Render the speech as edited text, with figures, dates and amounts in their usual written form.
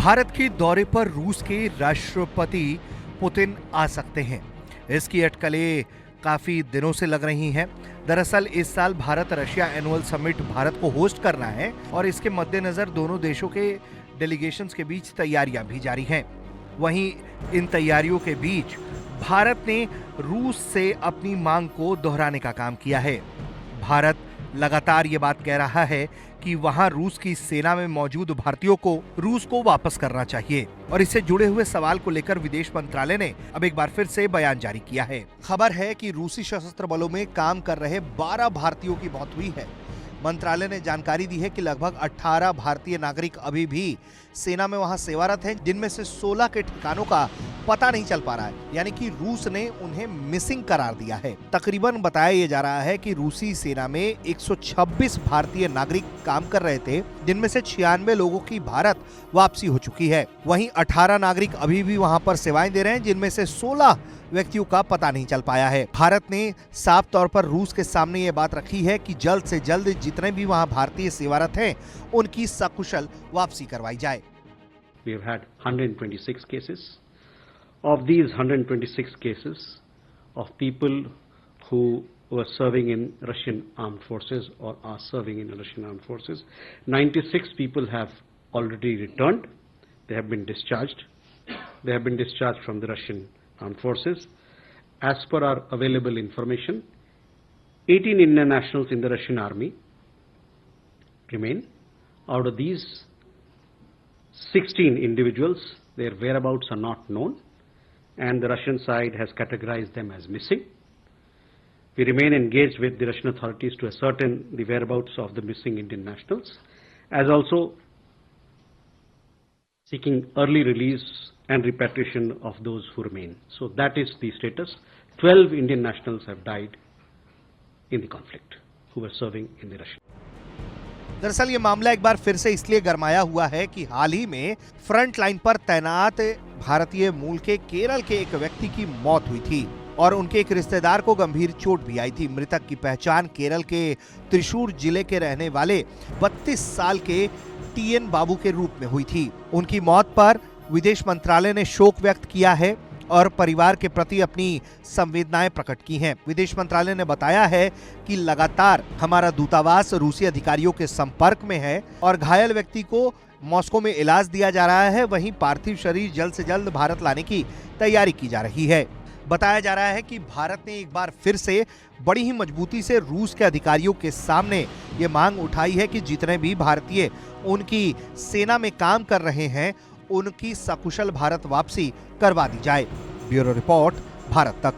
भारत के दौरे पर रूस के राष्ट्रपति पुतिन आ सकते हैं। इसकी अटकलें काफी दिनों से लग रही हैं। दरअसल इस साल Bharat Russia annual summit Bharat को होस्ट करना है और इसके मद्देनजर दोनों देशों के डेलीगेशंस के बीच तैयारियां भी जारी हैं। वहीं इन तैयारियों के बीच भारत ने रूस से अपनी मांग को दोहराने का काम किया है। भारत लगातार ये बात कह रहा है कि वहां रूस की सेना में मौजूद भारतीयों को रूस को वापस करना चाहिए और इससे जुड़े हुए सवाल को लेकर विदेश मंत्रालय ने अब एक बार फिर से बयान जारी किया है। खबर है कि रूसी सशस्त्र बलों में काम कर रहे 12 भारतीयों की मौत हुई है। मंत्रालय ने जानकारी दी है कि लगभग 18 भारतीय नागरिक अभी भी सेना में वहां सेवारत हैं, जिनमें से 16 के ठिकानों का पता नहीं चल पा रहा है, यानी कि रूस ने उन्हें मिसिंग करार दिया है। तकरीबन बताया यह जा रहा है कि रूसी सेना में 126 भारतीय नागरिक काम कर रहे थे, जिनमें से 96 लोगों की भारत वापसी हो चुकी है। वहीं 18 नागरिक अभी भी वहां पर सेवाएं दे रहे हैं, जिनमें से 16 व्यक्तियों का पता नहीं चल पाया है। भारत ने साफ तौर पर रूस के सामने ये बात रखी है कि जल्द से जल्द जितने भी वहां भारतीय सेवारत हैं, उनकी सकुशल वापसी करवाई जाए। We have had 126 cases. Of these 126 cases of people who were serving in Russian armed forces or are serving in Russian armed forces, 96 people have already returned. They have been discharged. They have been discharged from the Russian armed forces. As per our available information, 18 Indian nationals in the Russian army remain. Out of these, 16 individuals, their whereabouts are not known, and the Russian side has categorized them as missing. We remain engaged with the Russian authorities to ascertain the whereabouts of the missing Indian nationals, as also seeking early release and repatriation of those who remain. So that is the status. 12 Indian nationals have died in the conflict who were serving in the Russian. दरअसल ये मामला एक बार फिर से इसलिए गरमाया हुआ है कि हाल ही में फ्रंट लाइन पर तैनात भारतीय मूल के केरल के एक व्यक्ति की मौत हुई थी और उनके एक रिश्तेदार को गंभीर चोट भी आई थी। मृतक की पहचान केरल के त्रिशूर जिले के रहने वाले 32 साल के टीएन बाबू के रूप में हुई थी। उनकी मौत पर विदेश मंत्रालय ने शोक व्यक्त किया है और परिवार के प्रति अपनी संवेदनाएं प्रकट की हैं। विदेश मंत्रालय ने बताया है कि लगातार हमारा दूतावास रूसी अधिकारियों के संपर्क में है और घायल व्यक्ति को मॉस्को में इलाज दिया जा रहा है। वहीं पार्थिव शरीर जल्द से जल्द भारत लाने की तैयारी की जा रही है। बताया जा रहा है कि भारत ने एक बार फिर से बड़ी ही मजबूती से रूस के अधिकारियों के सामने ये मांग उठाई है कि जितने भी भारतीय उनकी सेना में काम कर रहे हैं, उनकी सकुशल भारत वापसी करवा दी जाए। ब्यूरो रिपोर्ट, भारत तक।